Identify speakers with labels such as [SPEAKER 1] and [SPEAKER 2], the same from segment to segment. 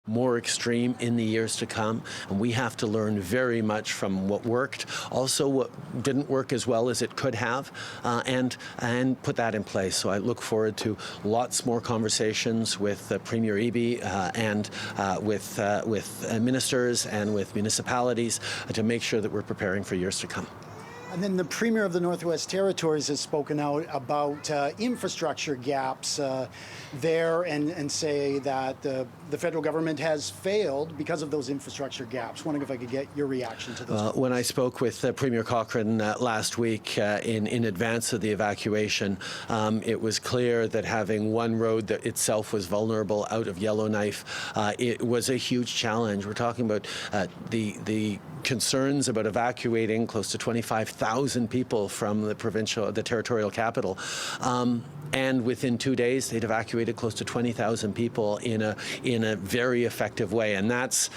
[SPEAKER 1] more extreme in the years to come, and we have to learn very much from what worked, also what didn't work as well as it could have, and put that in place. So I look forward to lots more conversations with Premier Eby and with ministers and with municipalities to make sure that we're preparing for years to come.
[SPEAKER 2] And then the Premier of the Northwest Territories has spoken out about infrastructure gaps there and say that the federal government has failed because of those infrastructure gaps. Wondering if I could get your reaction to those.
[SPEAKER 1] When I spoke with Premier Cochrane last week in advance of the evacuation, it was clear that having one road that itself was vulnerable out of Yellowknife, it was a huge challenge. We're talking about the concerns about evacuating close to 25,000 people from the territorial capital. And within 2 days, they'd evacuated close to 20,000 people in a very effective way. And that's,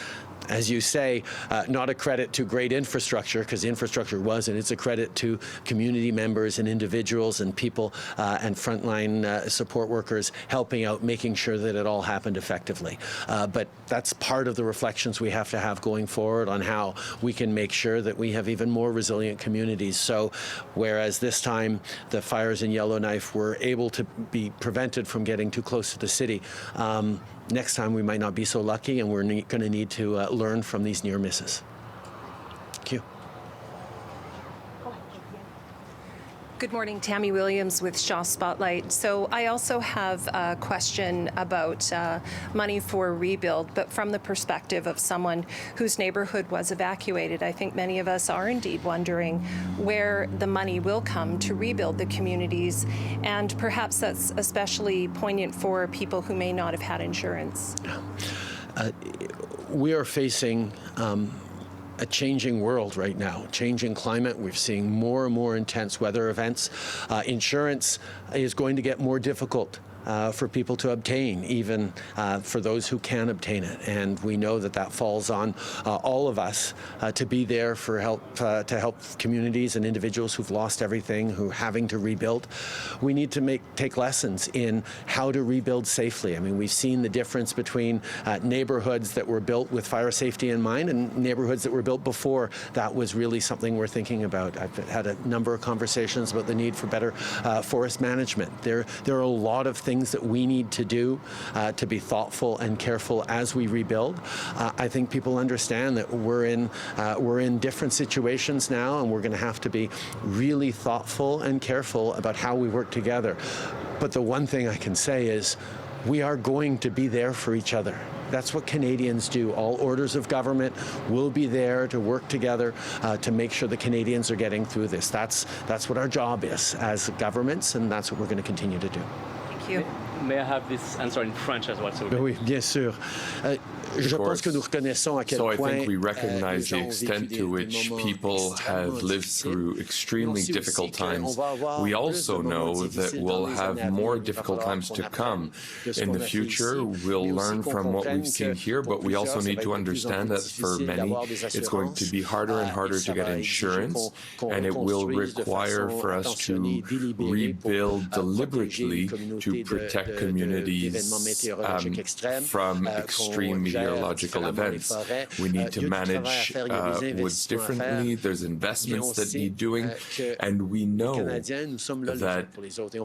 [SPEAKER 1] as you say, not a credit to great infrastructure, because infrastructure wasn't. It's a credit to community members and individuals and people and frontline support workers helping out, making sure that it all happened effectively. But that's part of the reflections we have to have going forward on how we can make sure that we have even more resilient communities. So whereas this time the fires in Yellowknife were able to be prevented from getting too close to the city, next time we might not be so lucky, and we're going to need to learn from these near misses. Thank you.
[SPEAKER 3] Good morning, Tammy Williams with Shaw Spotlight. So I also have a question about money for rebuild, but from the perspective of someone whose neighborhood was evacuated. I think many of us are indeed wondering where the money will come to rebuild the communities, and perhaps that's especially poignant for people who may not have had insurance.
[SPEAKER 1] We are facing a changing world right now, changing climate. We're seeing more and more intense weather events. Insurance is going to get more difficult for people to obtain, even for those who can obtain it. And we know that that falls on all of us to be there for help, to help communities and individuals who've lost everything, who are having to rebuild. We need to take lessons in how to rebuild safely. I mean, we've seen the difference between neighborhoods that were built with fire safety in mind and neighborhoods that were built before. That was really something we're thinking about. I've had a number of conversations about the need for better forest management. There are a lot of things that we need to do to be thoughtful and careful as we rebuild. I think people understand that we're in different situations now, and we're going to have to be really thoughtful and careful about how we work together. But the one thing I can say is we are going to be there for each other. That's what Canadians do. All orders of government will be there to work together to make sure the Canadians are getting through this. That's what our job is as governments, and that's what we're going to continue to do.
[SPEAKER 3] Thank you.
[SPEAKER 4] May I have this answer in French as well? So
[SPEAKER 1] oui, bien sûr. Je pense que nous reconnaissons à quel point.
[SPEAKER 5] So I think we recognize the extent to which people have lived through extremely difficult times. We also know that we'll have more difficult times to come in the future. We'll learn from what we've seen here, but we also need to understand that for many, it's going to be harder and harder to get insurance, and it will require for us to rebuild deliberately to protect communities from extreme meteorological events. We need to manage woods differently. There's investments that need doing, and we know that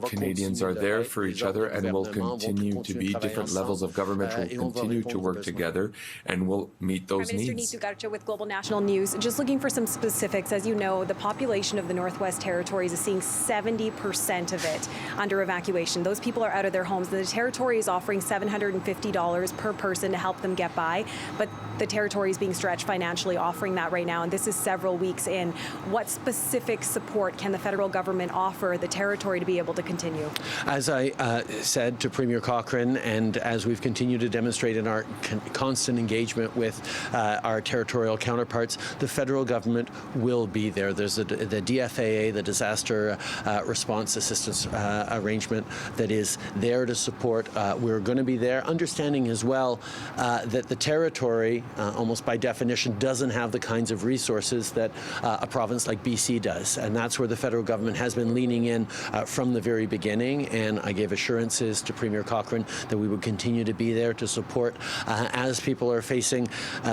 [SPEAKER 5] Canadians are there for each other and will continue to be. Different levels of government will continue to work together and will meet those needs.
[SPEAKER 6] Minister with Global National News. Just looking for some specifics. As you know, the population of the Northwest Territories is seeing 70% of it under evacuation. Those people are out of their homes. The Territory is offering $750 per person to help them get by, but the Territory is being stretched financially offering that right now, and this is several weeks in. What specific support can the federal government offer the Territory to be able to continue?
[SPEAKER 1] As I said to Premier Cochrane, and as we've continued to demonstrate in our constant engagement with our territorial counterparts, the federal government will be there. There's the DFAA, the Disaster Response Assistance Arrangement, that is there there to support. We're going to be there, understanding as well that the territory, almost by definition, doesn't have the kinds of resources that a province like BC does. And that's where the federal government has been leaning in from the very beginning. And I gave assurances to Premier Cochrane that we would continue to be there to support as people are facing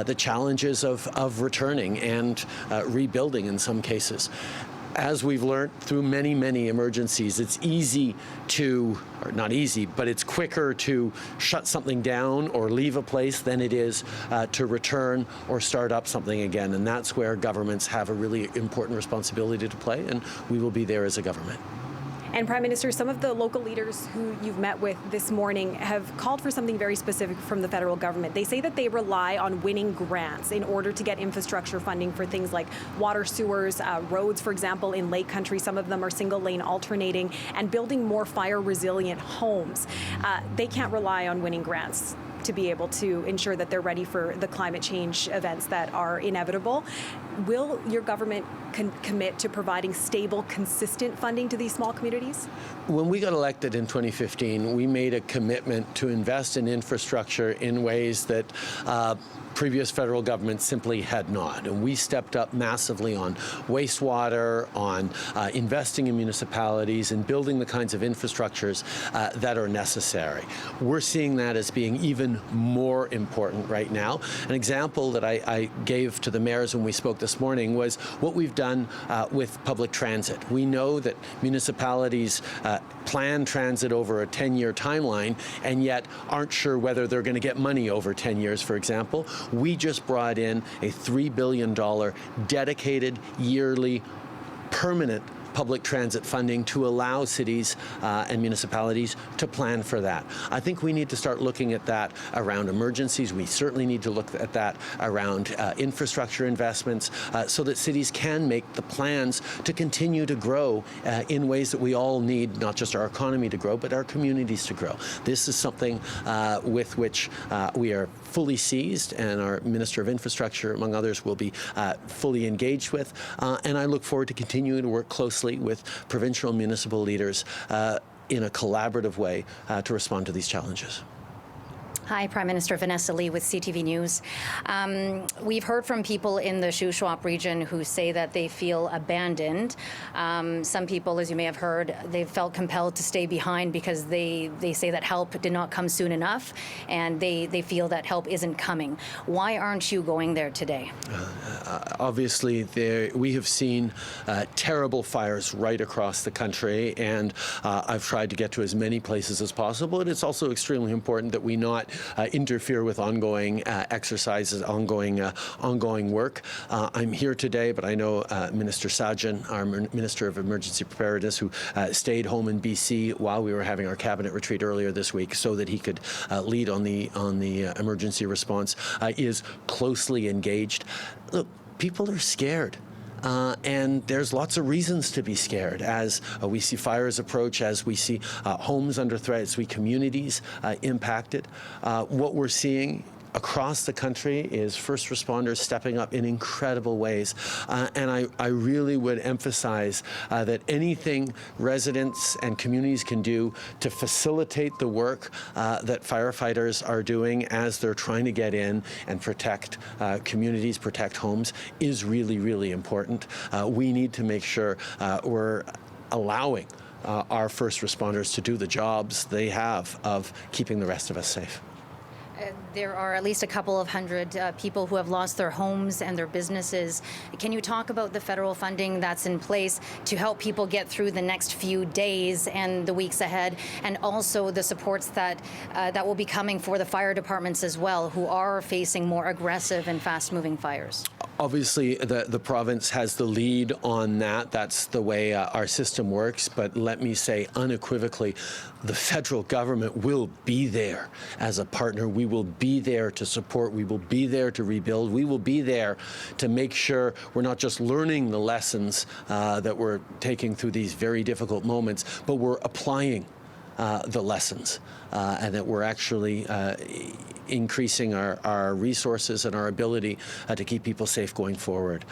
[SPEAKER 1] the challenges of returning and rebuilding in some cases. As we've learned through many, many emergencies, it's easy to, or not easy, but it's quicker to shut something down or leave a place than it is to return or start up something again. And that's where governments have a really important responsibility to play, and we will be there as a government.
[SPEAKER 6] And Prime Minister, some of the local leaders who you've met with this morning have called for something very specific from the federal government. They say that they rely on winning grants in order to get infrastructure funding for things like water, sewers, roads, for example, in Lake Country. Some of them are single lane alternating, and building more fire resilient homes. They can't rely on winning grants to be able to ensure that they're ready for the climate change events that are inevitable. Will your government commit to providing stable, consistent funding to these small communities?
[SPEAKER 1] When we got elected in 2015, we made a commitment to invest in infrastructure in ways that previous federal governments simply had not. And we stepped up massively on wastewater, on investing in municipalities and building the kinds of infrastructures that are necessary. We're seeing that as being even more important right now. An example that I gave to the mayors when we spoke this morning was what we've done with public transit. We know that municipalities plan transit over a 10-year timeline and yet aren't sure whether they're going to get money over 10 years, for example. We just brought in a $3 billion dedicated yearly permanent public transit funding to allow cities and municipalities to plan for that. I think we need to start looking at that around emergencies. We certainly need to look at that around infrastructure investments so that cities can make the plans to continue to grow in ways that we all need, not just our economy to grow, but our communities to grow. This is something with which we are fully seized, and our Minister of Infrastructure, among others, will be fully engaged with. And I look forward to continuing to work closely with provincial and municipal leaders in a collaborative way to respond to these challenges.
[SPEAKER 7] Hi, Prime Minister. Vanessa Lee with CTV News. We've heard from people in the Shuswap region who say that they feel abandoned. Some people, as you may have heard, they felt compelled to stay behind because they say that help did not come soon enough, and they feel that help isn't coming. Why aren't you going there today?
[SPEAKER 1] Obviously, we have seen terrible fires right across the country, and I've tried to get to as many places as possible. And it's also extremely important that we not interfere with ongoing exercises, ongoing work. I'm here today, but I know Minister Sajjan, our Minister of Emergency Preparedness, who stayed home in BC while we were having our cabinet retreat earlier this week, so that he could lead on the emergency response, is closely engaged. Look, people are scared. And there's lots of reasons to be scared as we see fires approach, as we see homes under threat, as we see communities impacted. What we're seeing across the country is first responders stepping up in incredible ways. And I really would emphasize that anything residents and communities can do to facilitate the work that firefighters are doing as they're trying to get in and protect communities, protect homes, is really, really important. We need to make sure we're allowing our first responders to do the jobs they have of keeping the rest of us safe.
[SPEAKER 7] There are at least a couple of hundred people who have lost their homes and their businesses. Can you talk about the federal funding that's in place to help people get through the next few days and the weeks ahead, and also the supports that will be coming for the fire departments as well, who are facing more aggressive and fast-moving fires?
[SPEAKER 1] Obviously, the province has the lead on that. That's the way our system works. But let me say unequivocally, the federal government will be there as a partner. We will be there to support. We will be there to rebuild. We will be there to make sure we're not just learning the lessons that we're taking through these very difficult moments, but we're applying the lessons, and that we're actually increasing our resources and our ability to keep people safe going forward.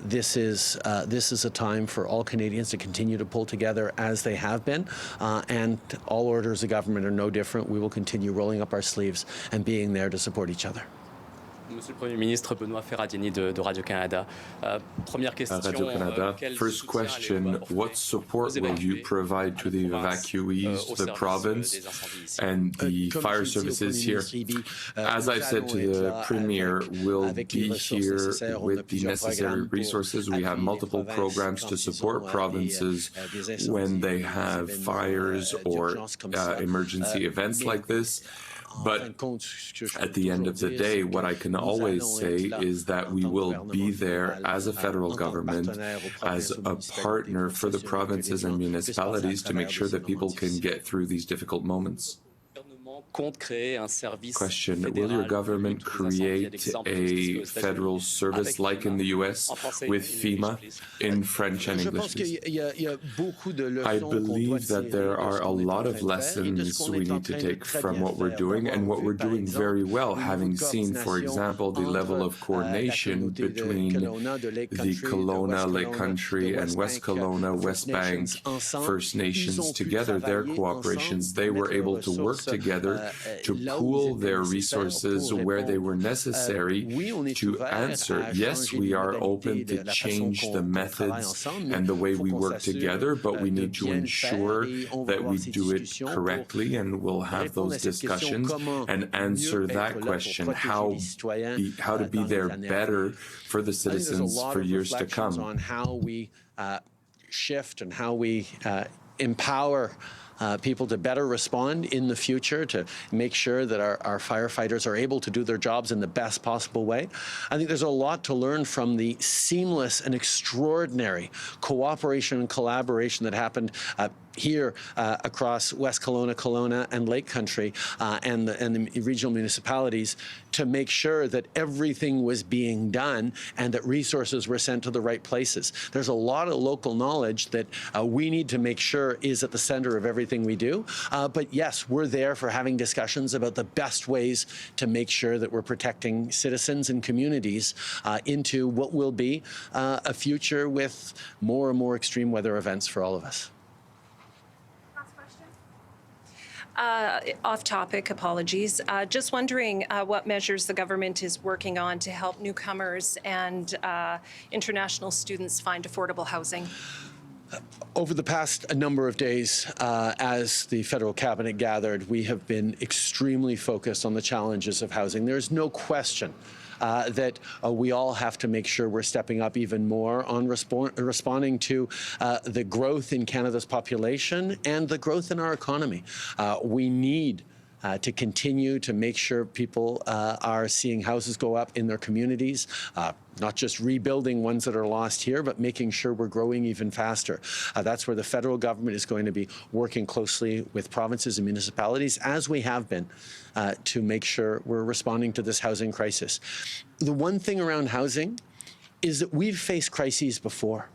[SPEAKER 1] This is a time for all Canadians to continue to pull together as they have been, and all orders of government are no different. We will continue rolling up our sleeves and being there to support each other.
[SPEAKER 4] Monsieur le Premier ministre, Benoît Ferradiani de Radio-Canada. Première question.
[SPEAKER 5] Radio-Canada. First question, what support will you provide to the evacuees, the province, and the fire services here? As I've said to the Premier, we'll be here with the necessary resources. We have multiple programs to support provinces when they have fires or emergency events like this. But at the end of the day, what I can always say is that we will be there as a federal government, as a partner for the provinces and municipalities to make sure that people can get through these difficult moments. Question, will your government create a federal service like in the US with FEMA in French and English? I believe that there are a lot of lessons we need to take from what we're doing and what we're doing very well, having seen, for example, the level of coordination between the Kelowna, Lake Country, and West Kelowna, West Bank First Nations together, their cooperations. They were able to work together to pool their resources where they were necessary to answer. Yes, we are open to change the methods and the way we work together, but we need to ensure that we do it correctly, and we'll have those discussions and answer that question, how to be there better for the citizens for years to come.
[SPEAKER 1] On how we shift and how we empower people to better respond in the future, to make sure that our firefighters are able to do their jobs in the best possible way. I think there's a lot to learn from the seamless and extraordinary cooperation and collaboration that happened here across West Kelowna, Kelowna, and Lake Country, and the regional municipalities, to make sure that everything was being done and that resources were sent to the right places. There's a lot of local knowledge that we need to make sure is at the center of everything we do. But yes, we're there for having discussions about the best ways to make sure that we're protecting citizens and communities into what will be a future with more and more extreme weather events for all of us.
[SPEAKER 3] Off topic, apologies. Just wondering what measures the government is working on to help newcomers and international students find affordable housing.
[SPEAKER 1] Over the past number of days, as the federal cabinet gathered, we have been extremely focused on the challenges of housing. There's no question that we all have to make sure we're stepping up even more on responding to the growth in Canada's population and the growth in our economy. We need to continue to make sure people are seeing houses go up in their communities, not just rebuilding ones that are lost here, but making sure we're growing even faster. That's where the federal government is going to be working closely with provinces and municipalities, as we have been, to make sure we're responding to this housing crisis. The one thing around housing is that we've faced crises before.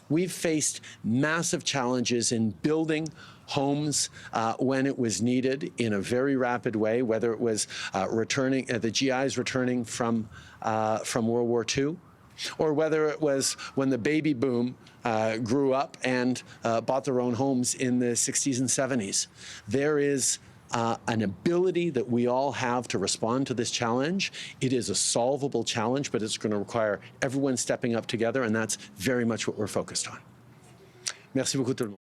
[SPEAKER 1] We've faced massive challenges in building homes when it was needed in a very rapid way, whether it was the GIs returning from World War II, or whether it was when the baby boom grew up and bought their own homes in the 60s and 70s. There is an ability that we all have to respond to this challenge. It is a solvable challenge, but it's going to require everyone stepping up together, and that's very much what we're focused on. Merci beaucoup tout le monde.